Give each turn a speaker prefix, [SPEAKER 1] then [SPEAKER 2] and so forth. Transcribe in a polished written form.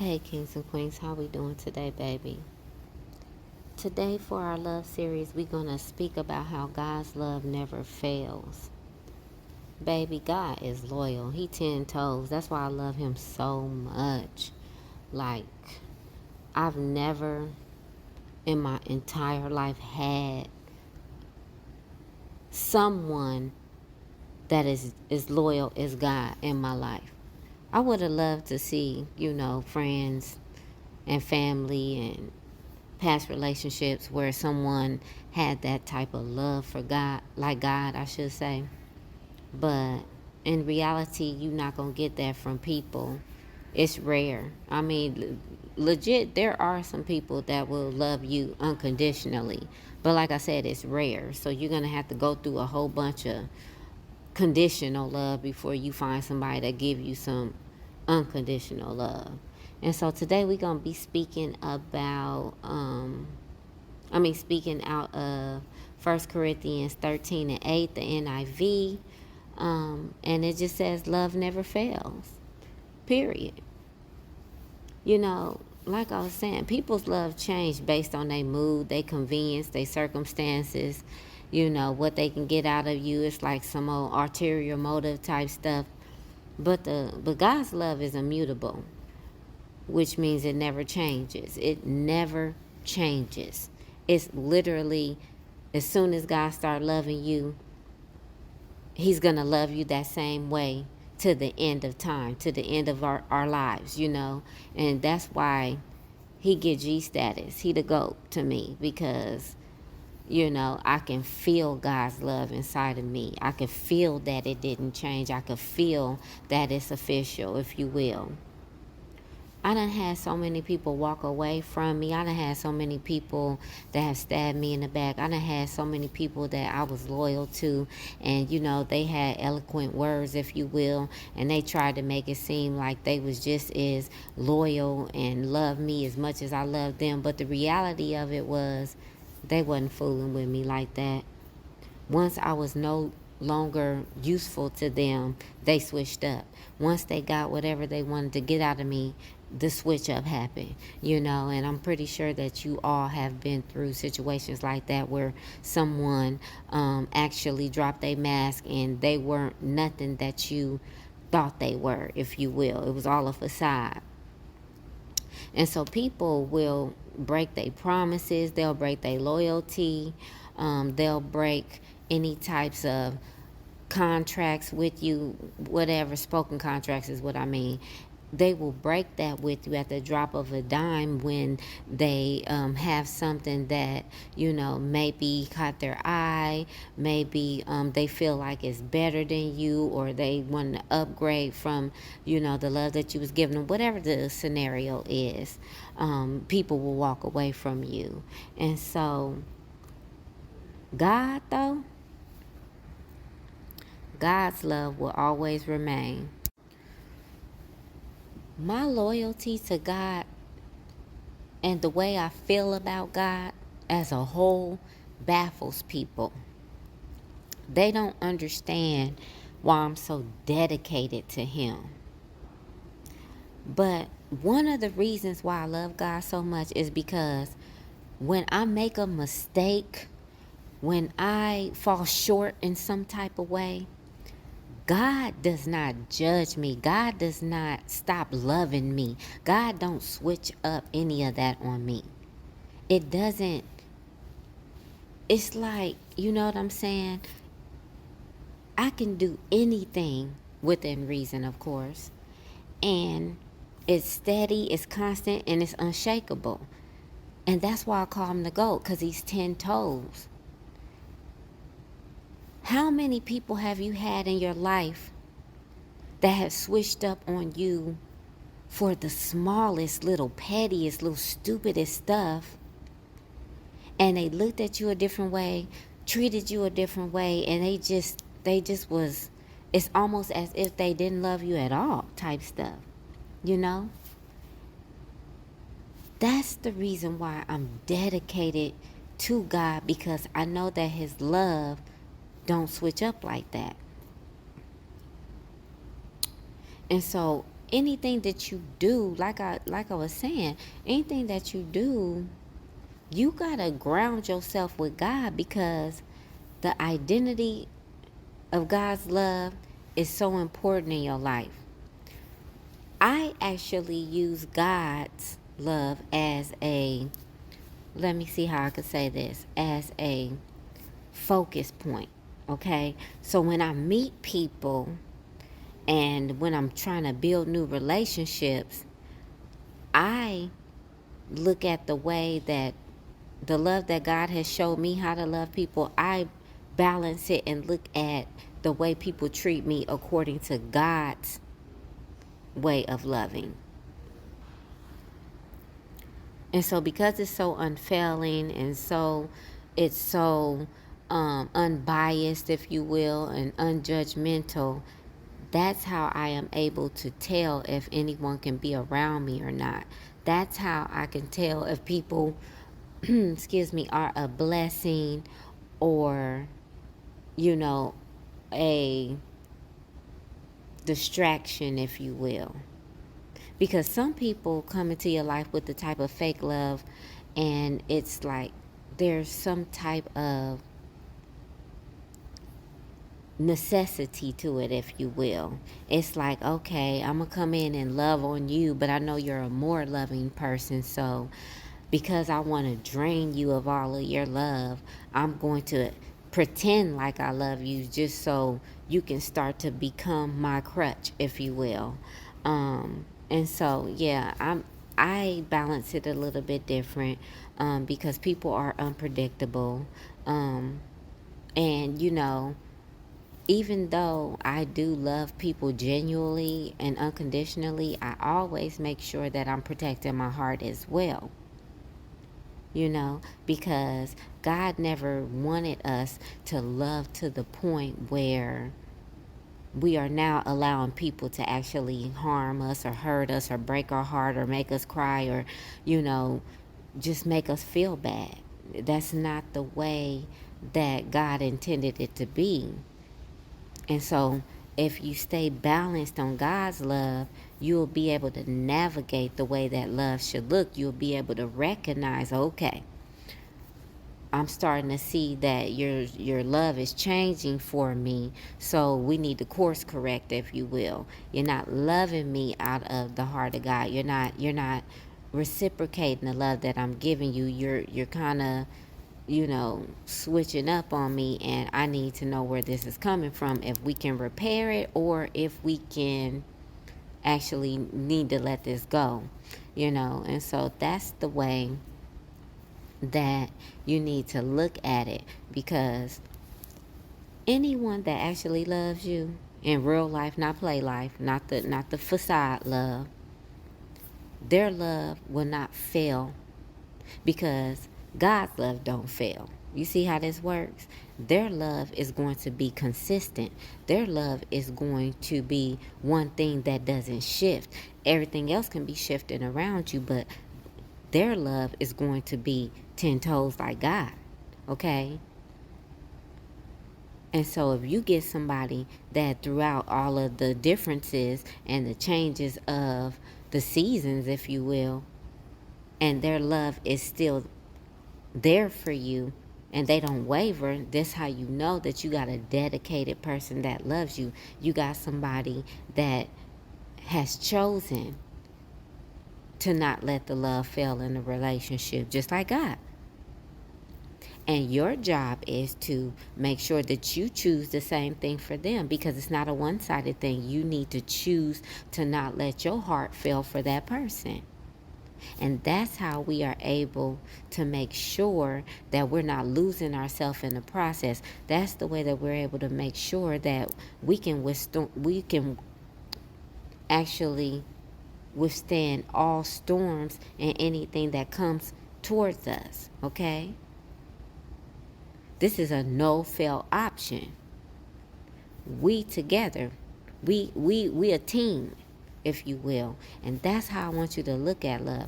[SPEAKER 1] Hey kings and queens, how we doing today, baby? Today for our love series, we're going to speak about how God's love never fails. Baby, God is loyal. He 10 toes. That's why I love him so much. Like, I've never in my entire life had someone that is as loyal as God in my life. I would have loved to see, friends and family and past relationships where someone had that type of love for God, like God, I should say. But in reality, you're not going to get that from people. It's rare. I mean, legit, there are some people that will love you unconditionally. But like I said, it's rare. So you're going to have to go through a whole bunch of conditional love before you find somebody that give you some unconditional love. And so today we're going to be speaking about speaking out of 1 Corinthians 13 and 8, the NIV. And it just says, love never fails, period. Like I was saying, people's love change based on their mood, their convenience, their circumstances, what they can get out of you. It's like some old ulterior motive type stuff. But God's love is immutable, which means it never changes. It never changes. It's literally, as soon as God starts loving you, he's going to love you that same way to the end of time, to the end of our lives, And that's why he get G status. He the GOAT to me because, I can feel God's love inside of me. I can feel that it didn't change. I can feel that it's official, if you will. I done had so many people walk away from me. I done had so many people that have stabbed me in the back. I done had so many people that I was loyal to. And, they had eloquent words, if you will. And they tried to make it seem like they was just as loyal and loved me as much as I loved them. But the reality of it was they wasn't fooling with me like that. Once I was no longer useful to them, they switched up. Once they got whatever they wanted to get out of me, the switch up happened, and I'm pretty sure that you all have been through situations like that where someone actually dropped their mask and they weren't nothing that you thought they were, if you will. It was all a facade. And so people will break their promises, they'll break their loyalty, they'll break any types of contracts with you, whatever, spoken contracts is what I mean. They will break that with you at the drop of a dime when they have something that, maybe caught their eye, maybe they feel like it's better than you, or they want to upgrade from, the love that you was giving them, whatever the scenario is. People will walk away from you. And so God, though, God's love will always remain. My loyalty to God and the way I feel about God as a whole baffles people. They don't understand why I'm so dedicated to him. But one of the reasons why I love God so much is because when I make a mistake, when I fall short in some type of way, God does not judge me. God does not stop loving me. God don't switch up any of that on me. It doesn't. It's like, you know what I'm saying? I can do anything within reason, of course. And it's steady, it's constant, and it's unshakable. And that's why I call him the GOAT, because he's 10 toes. How many people have you had in your life that have switched up on you for the smallest, little pettiest, little stupidest stuff, and they looked at you a different way, treated you a different way, and they just was, it's almost as if they didn't love you at all type stuff, That's the reason why I'm dedicated to God, because I know that his love don't switch up like that. And so anything that you do, like I was saying, anything that you do, you gotta ground yourself with God, because the identity of God's love is so important in your life. I actually use God's love as a, let me see how I could say this, as a focus point. Okay? So when I meet people and when I'm trying to build new relationships, I look at the way that the love that God has showed me how to love people. I balance it and look at the way people treat me according to God's way of loving. And so because it's so unfailing and it's so unbiased, if you will, and unjudgmental, that's how I am able to tell if anyone can be around me or not. That's how I can tell if people, excuse me, are a blessing or, you know, a distraction, if you will. Because some people come into your life with the type of fake love, and it's like there's some type of necessity to it, if you will. It's like, okay, I'm gonna come in and love on you, but I know you're a more loving person, so because I want to drain you of all of your love, I'm going to pretend like I love you just so you can start to become my crutch, if you will. And so yeah, I balance it a little bit different, because people are unpredictable. And even though I do love people genuinely and unconditionally, I always make sure that I'm protecting my heart as well. Because God never wanted us to love to the point where we are now allowing people to actually harm us or hurt us or break our heart or make us cry or, just make us feel bad. That's not the way that God intended it to be. And so if you stay balanced on God's love, you'll be able to navigate the way that love should look. You'll be able to recognize, okay, I'm starting to see that your love is changing for me, so we need to course correct, if you will. You're not loving me out of the heart of God. You're not reciprocating the love that I'm giving you. You're kind of switching up on me, and I need to know where this is coming from, if we can repair it or if we can actually need to let this go, and so that's the way that you need to look at it, because anyone that actually loves you in real life, not play life, not the facade love, their love will not fail, because God's love don't fail. You see how this works? Their love is going to be consistent. Their love is going to be one thing that doesn't shift. Everything else can be shifting around you, but their love is going to be 10 toes like God. Okay? And so if you get somebody that throughout all of the differences and the changes of the seasons, if you will, and their love is still there for you and they don't waver, that's how you know that you got a dedicated person that loves you. You got somebody that has chosen to not let the love fail in the relationship, just like God. And your job is to make sure that you choose the same thing for them, because it's not a one-sided thing. You need to choose to not let your heart fail for that person. And that's how we are able to make sure that we're not losing ourselves in the process. That's the way that we're able to make sure that we can actually withstand all storms and anything that comes towards us, okay? This is a no-fail option. We together, we a team, if you will. And that's how I want you to look at love.